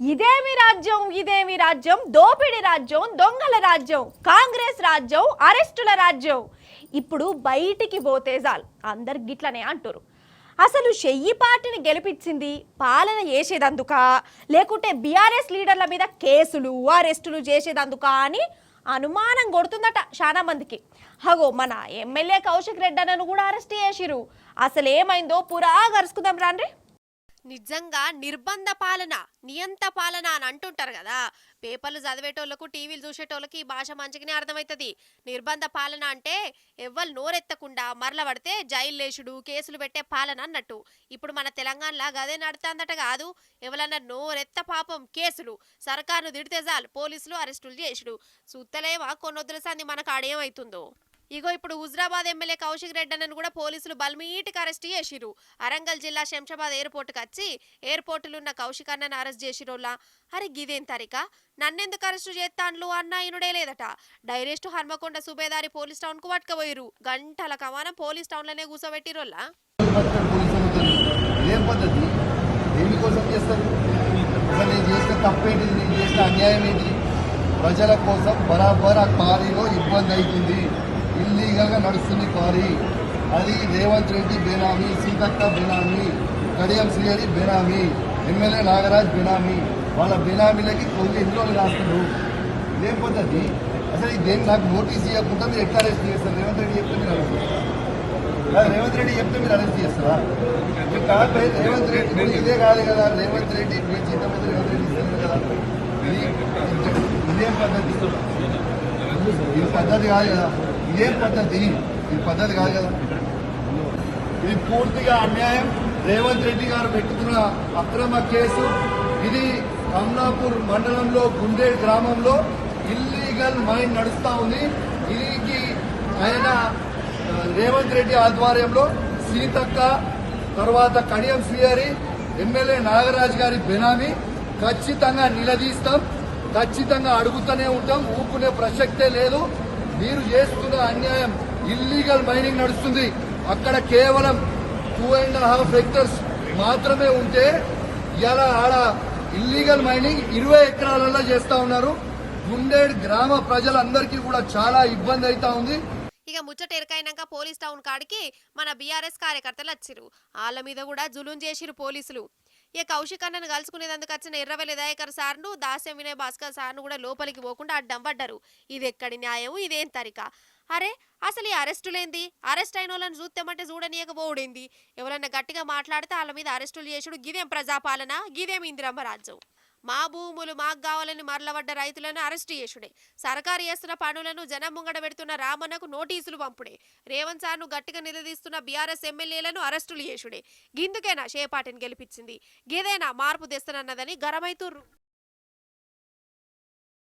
ఇదేమి రాజ్యం ఇదేమి రాజ్యం దోపిడి రాజ్యం దొంగల రాజ్యం కాంగ్రెస్ రాజ్యం అరెస్టుల రాజ్యం. ఇప్పుడు బయటికి పోతే చాలు అందరు గిట్లనే అంటారు. అసలు చెయ్యి పార్టీని గెలిపించింది పాలన చేసేదందుక లేకుంటే బీఆర్ఎస్ లీడర్ల మీద కేసులు అరెస్టులు చేసేదందుక అని అనుమానం కొడుతుందట చాలా మందికి. హగో మన ఎమ్మెల్యే కౌశిక్ రెడ్డి అన్నను కూడా అరెస్ట్ చేసిరు. అసలు ఏమైందో పురా గరుచుకుందాం రాండ్రి. నిజంగా నిర్బంధ పాలన నియంత పాలన అని అంటుంటారు కదా. పేపర్లు చదివేటోళ్లకు టీవీలు చూసేటోళ్ళకి ఈ భాష మంచిగానే అర్థమవుతుంది. నిర్బంధ పాలన అంటే ఎవ్వరు నోరెత్తకుండా మరల పడితే జైలు లేచుడు కేసులు పెట్టే పాలన అన్నట్టు. ఇప్పుడు మన తెలంగాణలో గదే నడుతుందట కాదు. ఎవరన్నా నోరెత్త పాపం కేసులు, సర్కారును తిడితే చాలు పోలీసులు అరెస్టులు చేసుడు. సుత్తలేమా కొన్నొద్దుల సంది మనకు ఆడేమవుతుందో. ఇగో ఇప్పుడు హుజరాబాద్ ఎమ్మెల్యే కౌశిక్ రెడ్డి అన్నను కూడా పోలీసులు బల్మీటికి అరెస్ట్ చేసిరు. అరంగల్ జిల్లా శంషాబాద్ ఎయిర్పోర్ట్కి వచ్చి ఎయిర్పోర్టులో ఉన్న కౌశిక్ అన్నను అరెస్ట్ చేసిరోలా. అరే గిదేం తరిక, నన్నెందుకు అరెస్టు చేస్తాన్లు అన్న ఇనుడే లేదట. Direct Hanamkonda Subedari police town కు పట్టుకపోయిరు. గంటల కమానం పోలీస్ టౌన్ లోనే కూర్చోబెట్టిరోల్లా. ప్రజల కోసం బరాబర్ ఆ క్వారీలో ఇబ్బంది అవుతుంది. ఇల్లీగల్గా నడుస్తుంది క్వారీ. అది రేవంత్ రెడ్డి బేనామీ, సీతక్క బేనామీ, కడియం శ్రీహరి బేనామీ, ఎమ్మెల్యే నాగరాజ్ బేనామీ. వాళ్ళ బేనామీలకి కొన్ని ఎన్ని రోజులు రాస్తున్నారు. ఇదేం పద్ధతి అసలు? ఇదేం నాకు నోటీస్ ఇవ్వకుండా మీరు ఎట్లా అరెస్ట్ చేస్తారు? రేవంత్ రెడ్డి చెప్తే మీరు అరెస్ట్ చేస్తారు. రేవంత్ రెడ్డి చెప్తే మీరు అరెస్ట్ చేస్తారా? కాదు రేవంత్ రెడ్డి ఇదే కాదు కదా. రేవంత్ రెడ్డి జీతం రేవంత్ రెడ్డి ఇస్తారు కదా. ఇదేం పద్ధతి? ఇది పద్ధతి కాదు కదా. ఇదేం పద్ధతి? ఇది పద్ధతి కాదు కదా. ఇది పూర్తిగా అన్యాయం. రేవంత్ రెడ్డి గారు పెట్టుకున్న అక్రమ కేసు ఇది. కమలాపూర్ మండలంలో గుండేడ్ గ్రామంలో ఇల్లీగల్ మైన్ నడుస్తూ ఉంది. దీనికి ఆయన రేవంత్ రెడ్డి ఆధ్వర్యంలో సీతక్క, తర్వాత కడియం శ్రీహరి, ఎమ్మెల్యే నాగరాజ్ గారి బెనామీ. ఖచ్చితంగా నిలదీస్తాం, ఖచ్చితంగా అడుగుతూనే ఉంటాం. ఊపుకునే ప్రసక్తే లేదు. మీరు చేస్తున్న అన్యాయం. ఇల్లీగల్ మైనింగ్ నడుస్తుంది అక్కడ. కేవలం 2.5 హెక్టర్స్ మాత్రమే ఉంటే ఇలా ఆడ ఇల్లీగల్ మైనింగ్ 20 ఎకరాలలో చేస్తా ఉన్నారు. గుండేడ్ గ్రామ ప్రజలందరికీ కూడా చాలా ఇబ్బంది అవుతా ఉంది. ఇక ముచ్చట ఎరకైనాక పోలీస్ టౌన్ కాడికి మన బీఆర్ఎస్ కార్యకర్తలు వచ్చిరు. వాళ్ళ మీద కూడా జులుం చేసిరు పోలీసులు. ఇక కౌశిక్ అన్నను కలుసుకునేందుకు వచ్చిన ఎర్రవెల్లి దయాకర్ సార్ను, దాస్యం వినయ్ భాస్కర్ సార్ను కూడా లోపలికి పోకుండా అడ్డం పడ్డారు. ఇది ఎక్కడి న్యాయం, ఇదేం తరిక? అరే అసలు ఈ అరెస్టులేంది? అరెస్ట్ అయిన వాళ్ళని చూస్తామంటే చూడనీయకపోవడేంది? ఎవరన్నా గట్టిగా మాట్లాడితే వాళ్ళ మీద అరెస్టులు చేసుడు గిదేం ప్రజాపాలన? గిదేం ఇందిరమ్మ రాజ్యం? మా భూములు మాకు కావాలని మరలబడ్డ రైతులను అరెస్టు చేసుడే, సర్కారు చేస్తున్న పనులను జనం ముంగడ పెడుతున్న రామన్నకు నోటీసులు పంపుడే, రేవంత్ సార్ను గట్టిగా నిలదీస్తున్న బీఆర్ఎస్ ఎమ్మెల్యేలను అరెస్టులు చేసుడే. గిందుకేనా షేపాటిని గెలిపించింది? గిదేనా మార్పు తెస్తానన్నదని గరమైతుర్రు.